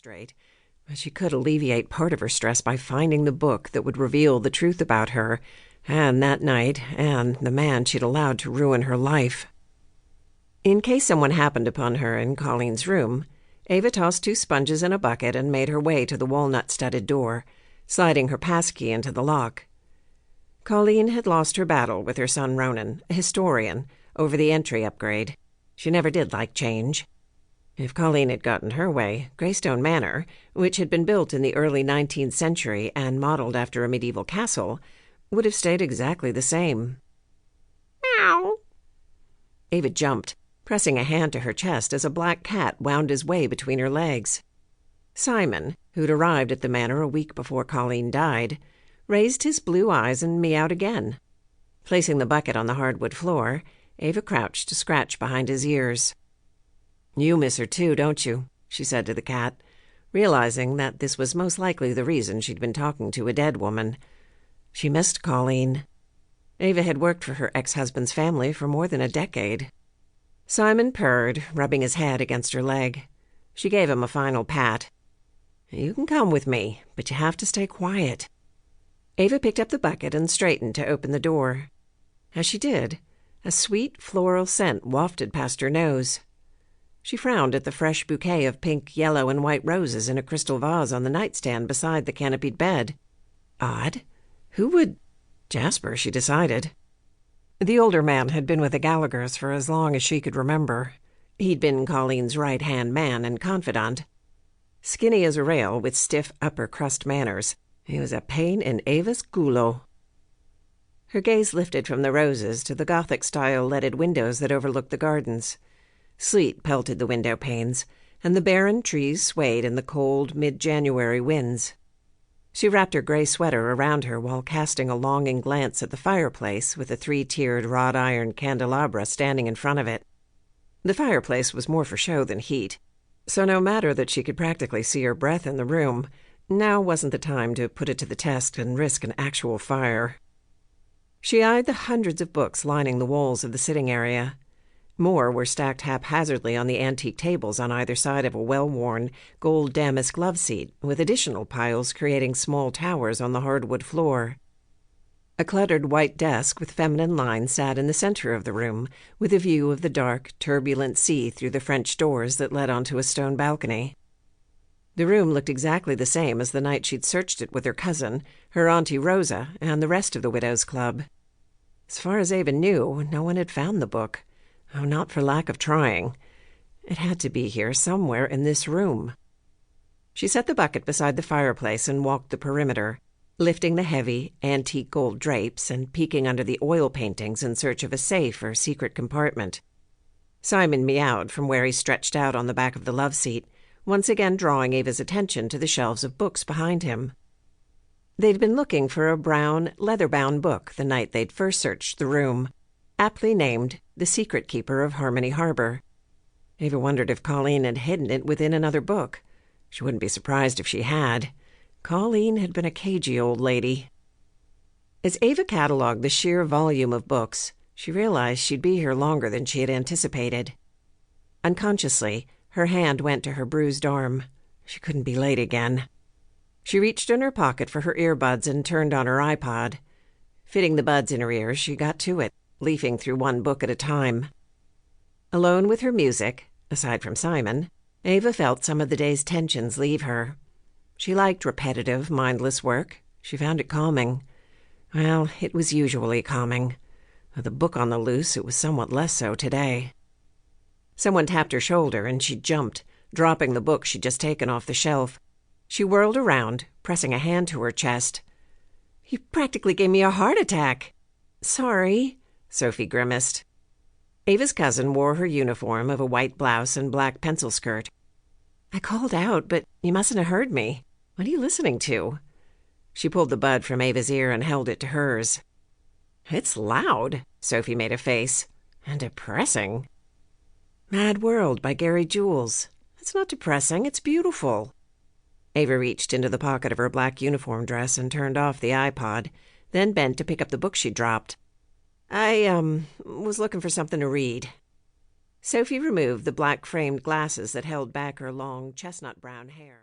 straight, but she could alleviate part of her stress by finding the book that would reveal the truth about her, and that night, and the man she'd allowed to ruin her life. In case someone happened upon her in Colleen's room, Ava tossed 2 sponges in a bucket and made her way to the walnut-studded door, sliding her passkey into the lock. Colleen had lost her battle with her son Ronan, a historian, over the entry upgrade. She never did like change. If Colleen had gotten her way, Graystone Manor, which had been built in the early 19th century and modeled after a medieval castle, would have stayed exactly the same. Meow. Ava jumped, pressing a hand to her chest as a black cat wound his way between her legs. Simon, who'd arrived at the manor a week before Colleen died, raised his blue eyes and meowed again. Placing the bucket on the hardwood floor, Ava crouched to scratch behind his ears. "You miss her too, don't you?" she said to the cat, realizing that this was most likely the reason she'd been talking to a dead woman. She missed Colleen. Ava had worked for her ex-husband's family for more than a decade. Simon purred, rubbing his head against her leg. She gave him a final pat. "You can come with me, but you have to stay quiet." Ava picked up the bucket and straightened to open the door. As she did, a sweet floral scent wafted past her nose. She frowned at the fresh bouquet of pink, yellow, and white roses in a crystal vase on the nightstand beside the canopied bed. Odd. Who would... Jasper, she decided. The older man had been with the Gallaghers for as long as she could remember. He'd been Colleen's right-hand man and confidant. Skinny as a rail with stiff upper-crust manners, he was a pain in Ava's culo. Her gaze lifted from the roses to the Gothic-style leaded windows that overlooked the gardens. Sleet pelted the window panes, and the barren trees swayed in the cold, mid-January winds. She wrapped her gray sweater around her while casting a longing glance at the fireplace with a 3-tiered wrought-iron candelabra standing in front of it. The fireplace was more for show than heat, so no matter that she could practically see her breath in the room, now wasn't the time to put it to the test and risk an actual fire. She eyed the hundreds of books lining the walls of the sitting area. More were stacked haphazardly on the antique tables on either side of a well-worn, gold damask love seat, with additional piles creating small towers on the hardwood floor. A cluttered white desk with feminine lines sat in the center of the room, with a view of the dark, turbulent sea through the French doors that led onto a stone balcony. The room looked exactly the same as the night she'd searched it with her cousin, her Auntie Rosa, and the rest of the Widows' Club. As far as Ava knew, no one had found the book. Oh, not for lack of trying. It had to be here somewhere in this room. She set the bucket beside the fireplace and walked the perimeter, lifting the heavy, antique gold drapes and peeking under the oil paintings in search of a safe or secret compartment. Simon meowed from where he stretched out on the back of the love seat, once again drawing Ava's attention to the shelves of books behind him. They'd been looking for a brown, leather-bound book the night they'd first searched the room, aptly named The Secret Keeper of Harmony Harbor. Ava wondered if Colleen had hidden it within another book. She wouldn't be surprised if she had. Colleen had been a cagey old lady. As Ava catalogued the sheer volume of books, she realized she'd be here longer than she had anticipated. Unconsciously, her hand went to her bruised arm. She couldn't be late again. She reached in her pocket for her earbuds and turned on her iPod. Fitting the buds in her ears, she got to it, leafing through one book at a time. Alone with her music, aside from Simon, Ava felt some of the day's tensions leave her. She liked repetitive, mindless work. She found it calming. Well, it was usually calming. With a book on the loose, it was somewhat less so today. Someone tapped her shoulder, and she jumped, dropping the book she'd just taken off the shelf. She whirled around, pressing a hand to her chest. "You practically gave me a heart attack." "Sorry," Sophie grimaced. Ava's cousin wore her uniform of a white blouse and black pencil skirt. "I called out, but you mustn't have heard me. What are you listening to?" She pulled the bud from Ava's ear and held it to hers. "It's loud," Sophie made a face. "And depressing." "Mad World by Gary Jules. It's not depressing, it's beautiful." Ava reached into the pocket of her black uniform dress and turned off the iPod, then bent to pick up the book she dropped. I was looking for something to read." Sophie removed the black-framed glasses that held back her long, chestnut-brown hair.